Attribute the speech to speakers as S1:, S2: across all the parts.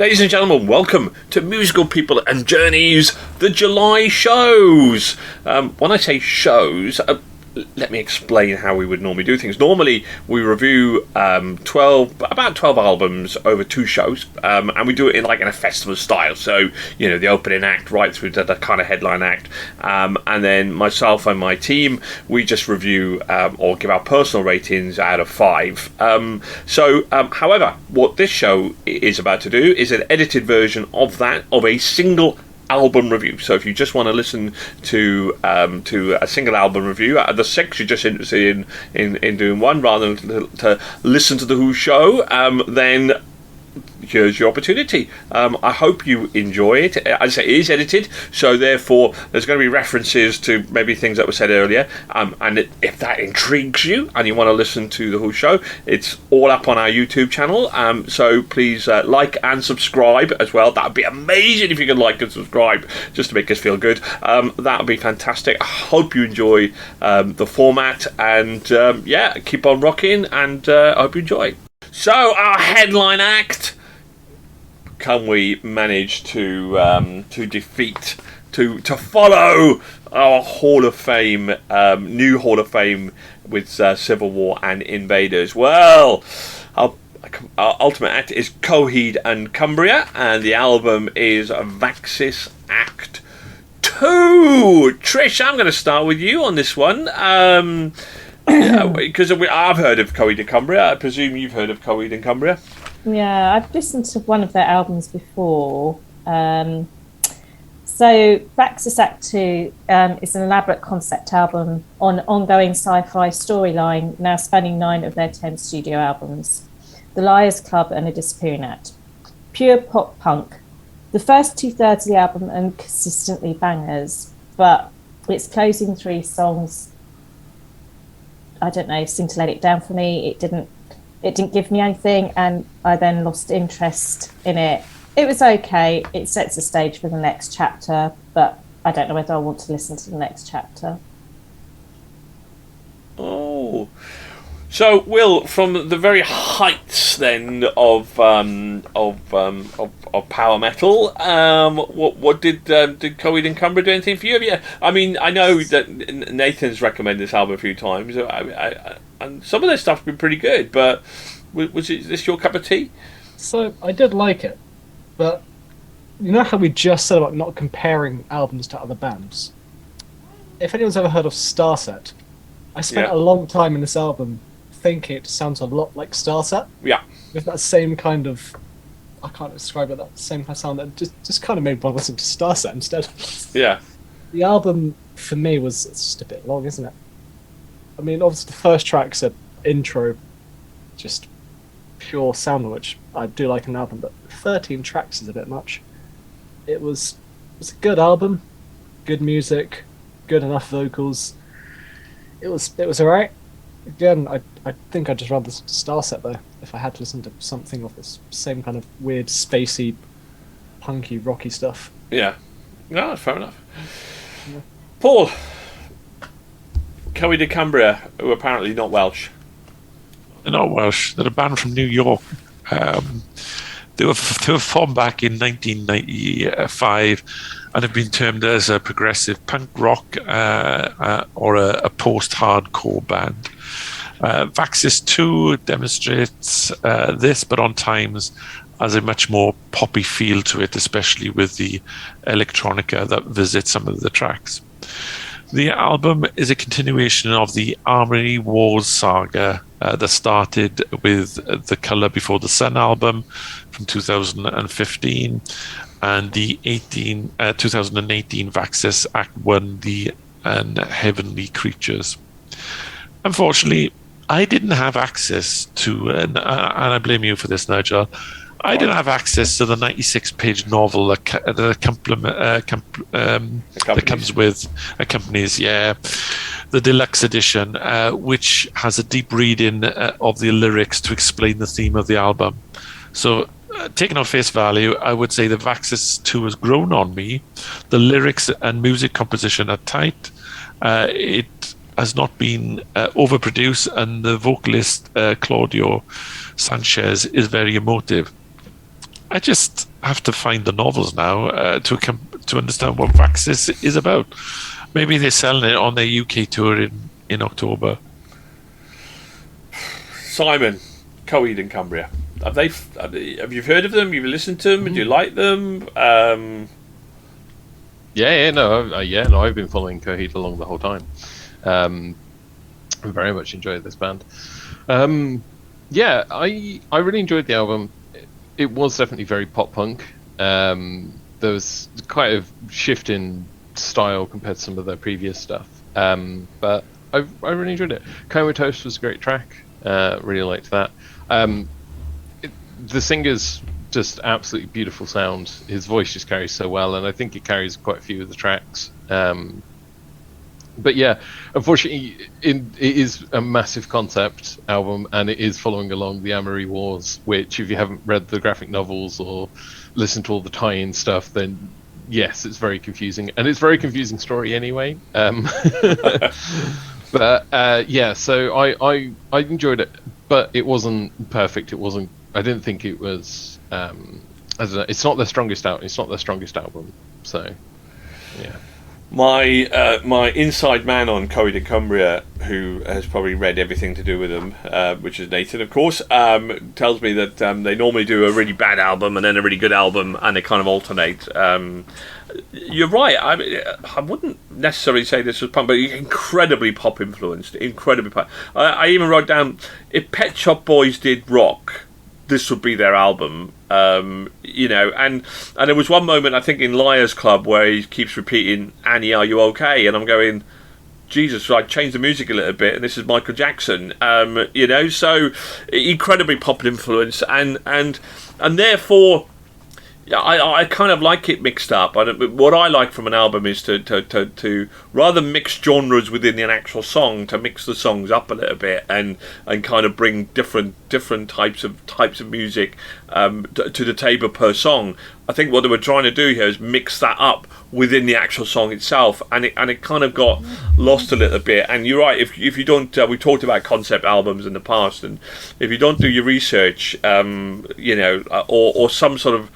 S1: Ladies and gentlemen, welcome to Musical People and Journeys, the July shows. When I say shows, let me explain how we would normally do things. Normally, we review about 12 albums over 2 shows, and we do it in a festival style. So, the opening act right through to the kind of headline act, and then myself and my team, we just review or give our personal ratings out of 5. However, what this show is about to do is an edited version of that, of a single album review. So if you just want to listen to a single album review out of the 6, you're just interested in doing one rather than to listen to the Who show, then here's your opportunity. I hope you enjoy it. As I say, it is edited, so therefore there's going to be references to maybe things that were said earlier, and if that intrigues you and you want to listen to the Who show, it's all up on our YouTube channel, so please like and subscribe as well. That would be amazing if you could like and subscribe just to make us feel good. That would be fantastic. I hope you enjoy the format, and keep on rocking, and I hope you enjoy. So our headline act, can we manage to defeat, to follow our Hall of Fame, new Hall of Fame with Civil War and Invaders? Well, our ultimate act is Coheed and Cumbria, and the album is Vaxis Act 2. Trish, I'm going to start with you on this one. Because I've heard of Coheed and Cumbria. I presume you've heard of Coheed and Cumbria.
S2: Yeah, I've listened to one of their albums before. So Vaxis Act 2 is an elaborate concept album on an ongoing sci-fi storyline now spanning 9 of their 10 studio albums. The Liars Club and A Disappearing Act. Pure pop punk. The first 2/3 of the album are consistently bangers, but its closing 3 songs, I don't know, seemed to let it down for me. It didn't give me anything, and I then lost interest in it. It was okay. It sets the stage for the next chapter, but I don't know whether I want to listen to the next chapter.
S1: Oh, so Will, from the very heights then of power metal, what did Coheed and Cumbria do anything for you? Yeah, I mean, I know that Nathan's recommended this album a few times, and some of their stuff's been pretty good, but was this your cup of tea?
S3: So I did like it, but you know how we just said about not comparing albums to other bands? If anyone's ever heard of Starset, I spent a long time in this album thinking it sounds a lot like Starset.
S1: Yeah.
S3: With that same kind of, I can't describe it, that same kind of sound that just kind of made me want to listen to Starset instead.
S1: Yeah.
S3: The album, for me, it's just a bit long, isn't it? I mean, obviously the first track's an intro, just pure sound, which I do like an album, but 13 tracks is a bit much. It was a good album, good music, good enough vocals. It was alright. Again, I think I'd just rather listen to Starset though, if I had to listen to something of this same kind of weird, spacey, punky, rocky stuff.
S1: Yeah. No, that's fair enough. Yeah. Paul, Coheed and Cumbria, who are apparently not Welsh.
S4: They're not Welsh. They're a band from New York. They were formed back in 1995 and have been termed as a progressive punk rock or a post-hardcore band. Vaxis 2 demonstrates this, but on times has a much more poppy feel to it, especially with the electronica that visits some of the tracks. The album is a continuation of the Armory Wars saga that started with the Colour Before the Sun album from 2015, and the 2018 Vaxis Act 1, The Heavenly Creatures. Unfortunately, I didn't have access to, and I blame you for this, Nigel, I didn't have access to the 96-page novel that accompanies the deluxe edition, which has a deep reading of the lyrics to explain the theme of the album. So, taken on face value, I would say the Vaxis 2 has grown on me. The lyrics and music composition are tight. It has not been overproduced, and the vocalist Claudio Sanchez is very emotive. I just have to find the novels now to understand what Vaxis is about. Maybe they're selling it on their UK tour in October.
S1: Simon, Coheed and Cumbria. Have you heard of them? You've listened to them? Do you like them?
S5: I've been following Coheed along the whole time. I very much enjoyed this band. I really enjoyed the album. It was definitely very pop punk. There was quite a shift in style compared to some of their previous stuff. But I really enjoyed it. Comatose was a great track. Really liked that. The singer's just absolutely beautiful sound. His voice just carries so well, and I think it carries quite a few of the tracks. But yeah, unfortunately, it is a massive concept album, and it is following along the Amory Wars, which, if you haven't read the graphic novels or listened to all the tie-in stuff, then yes, it's very confusing, and it's a very confusing story anyway. But so I enjoyed it, but it wasn't perfect. It wasn't. I didn't think it was. I don't know. It's not their strongest out. It's not their strongest album. So, yeah.
S1: My inside man on Coheed and Cumbria, who has probably read everything to do with them, which is Nathan, of course, tells me that they normally do a really bad album and then a really good album, and they kind of alternate. You're right. I wouldn't necessarily say this was punk, but incredibly pop influenced. Incredibly pop. I even wrote down, if Pet Shop Boys did rock, this would be their album. And there was one moment, I think, in Liars Club where he keeps repeating, "Annie, are you okay?" And I'm going, Jesus, I changed the music a little bit, and this is Michael Jackson. So incredibly pop influence, and therefore, I kind of like it mixed up. What I like from an album is to rather than mix genres within an actual song, to mix the songs up a little bit and kind of bring different types of music to the table per song. I think what they were trying to do here is mix that up within the actual song itself, and it kind of got lost a little bit. And you're right, if you don't, we talked about concept albums in the past, and if you don't do your research, or some sort of,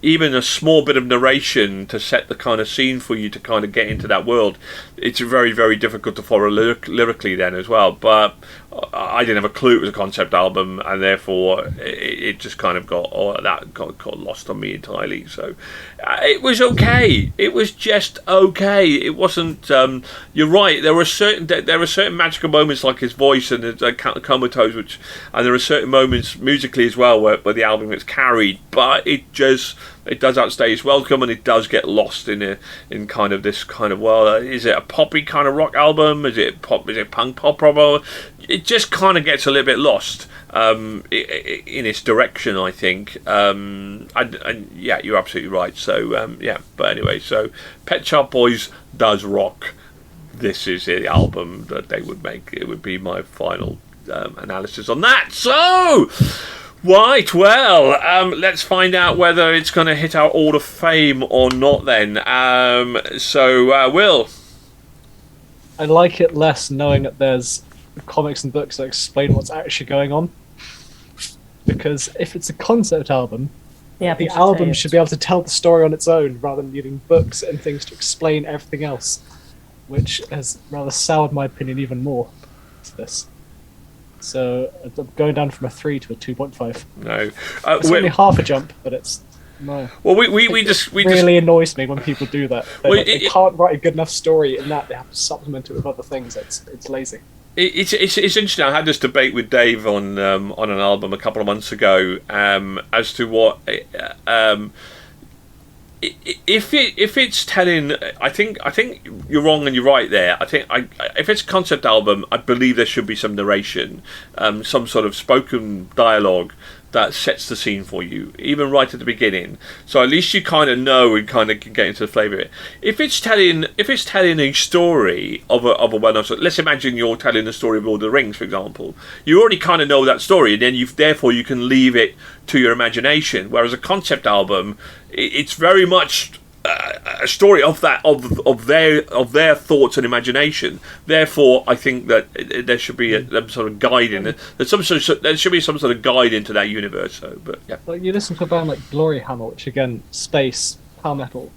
S1: even a small bit of narration to set the kind of scene for you to kind of get into that world, it's very, very difficult to follow lyrically then as well. But I didn't have a clue it was a concept album, and therefore it just kind of got lost on me entirely. So it was okay. It was just okay. It wasn't. You're right. There were certain magical moments, like his voice and the comatose, and there are certain moments musically as well where the album gets carried, but it does outstay its welcome, and it does get lost in kind of this kind of, well, is it a poppy kind of rock album? Is it pop? Is it punk pop rock? It just kind of gets a little bit lost in its direction, I think. And yeah, you're absolutely right. So but anyway, so Pet Shop Boys does rock. This is the album that they would make. It would be my final analysis on that. So. Right, well, let's find out whether it's going to hit our Hall of Fame or not then. Will?
S3: I like it less knowing that there's comics and books that explain what's actually going on. Because if it's a concept album, the album should be able to tell the story on its own rather than needing books and things to explain everything else, which has rather soured my opinion even more to this. So I'm going down from a 3 to a 2.5.
S1: No,
S3: it's only half a jump, but it's no.
S1: Well, it
S3: really annoys me when people do that. They can't write a good enough story in that; they have to supplement it with other things. It's lazy.
S1: It's interesting. I had this debate with Dave on an album a couple of months ago as to what. If it's telling, I think you're wrong and you're right there. I think if it's a concept album, I believe there should be some narration, some sort of spoken dialogue that sets the scene for you, even right at the beginning. So at least you kind of know and kind of can get into the flavour of it. If it's telling a story of a well-known, let's imagine you're telling the story of Lord of the Rings, for example. You already kind of know that story, and then therefore you can leave it to your imagination. Whereas a concept album, it's very much a story of their thoughts and imagination. Therefore, I think that there should be some sort of guide in it. There should be some sort of guide into that universe. So, but yeah,
S3: Like you listen to a band like Glory Hammer, which again, space, power metal.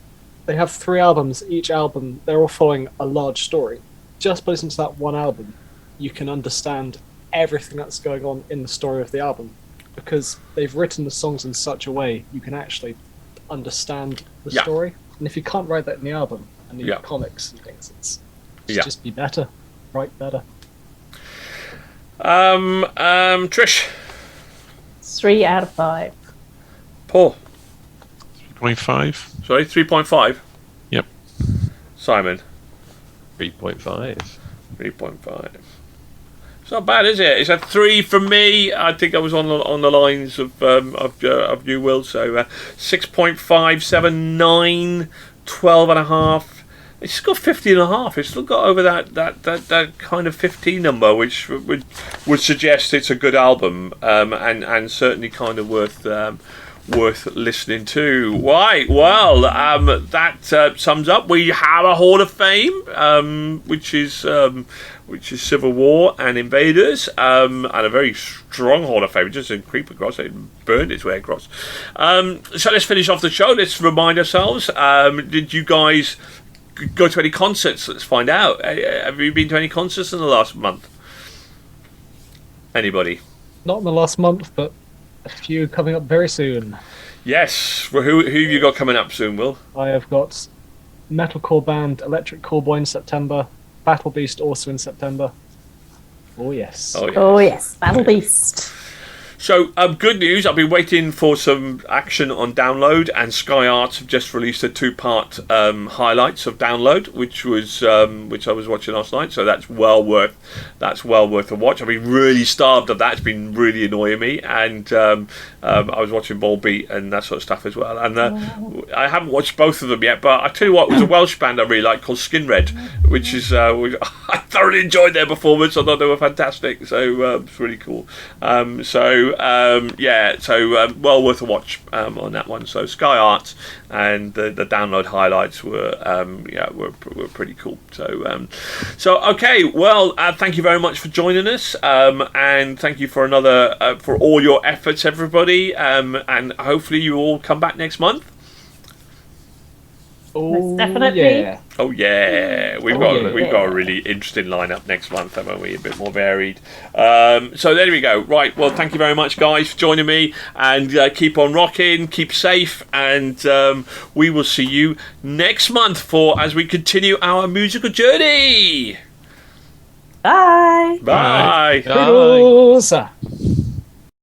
S3: They have 3 albums. Each album, they're all following a large story. Just by listening to that one album, you can understand everything that's going on in the story of the album, because they've written the songs in such a way you can actually understand the story. And if you can't write that in the album and the comics and things, it's just be better, write better.
S1: Trish,
S2: 3 out of 5.
S1: Paul,
S4: 3.5.
S1: sorry, 3.5.
S4: Yep.
S1: Simon,
S5: 3.5.
S1: 3.5. It's not bad, is it? It's a 3 from me. I think I was on the lines of you, Will. So 6.5, 7, 9, 12.5. It's got 15.5. It's still got over that kind of 15 number, which would suggest it's a good album, and certainly kind of worth listening to. Right, well, that sums up. We have a Hall of Fame, which is Civil War and Invaders, and a very strong Hall of Fame. It just didn't creep across; it burned its way across. So let's finish off the show. Let's remind ourselves. Did you guys go to any concerts? Let's find out. Have you been to any concerts in the last month? Anybody?
S3: Not in the last month, but a few coming up very soon.
S1: Yes. Well, who have you got coming up soon, Will?
S3: I have got metalcore band Electric Callboy in September, Battle Beast also in September. Oh yes.
S2: Oh yes, Battle Beast.
S1: So, good news. I've been waiting for some action on Download, and Sky Arts have just released a 2-part highlights of Download, which I was watching last night. So that's well worth a watch. I've been really starved of that. It's been really annoying me, and I was watching Ball Beat and that sort of stuff as well. And I haven't watched both of them yet, but I tell you what, it was a Welsh band I really like called Skin Red, which I thoroughly enjoyed their performance. I thought they were fantastic. So it's really cool. Well worth a watch on that one. So Sky Arts and the Download highlights were pretty cool. So okay, well, thank you very much for joining us, and thank you for for all your efforts, everybody, and hopefully you all come back next month.
S2: Most definitely.
S3: Yeah.
S1: Oh yeah, we've got a really interesting lineup next month, haven't we? A bit more varied. So there we go. Right. Well, thank you very much, guys, for joining me, and keep on rocking, keep safe, and we will see you next month as we continue our musical journey.
S2: Bye.
S1: Bye.
S5: Bye.
S3: Bye.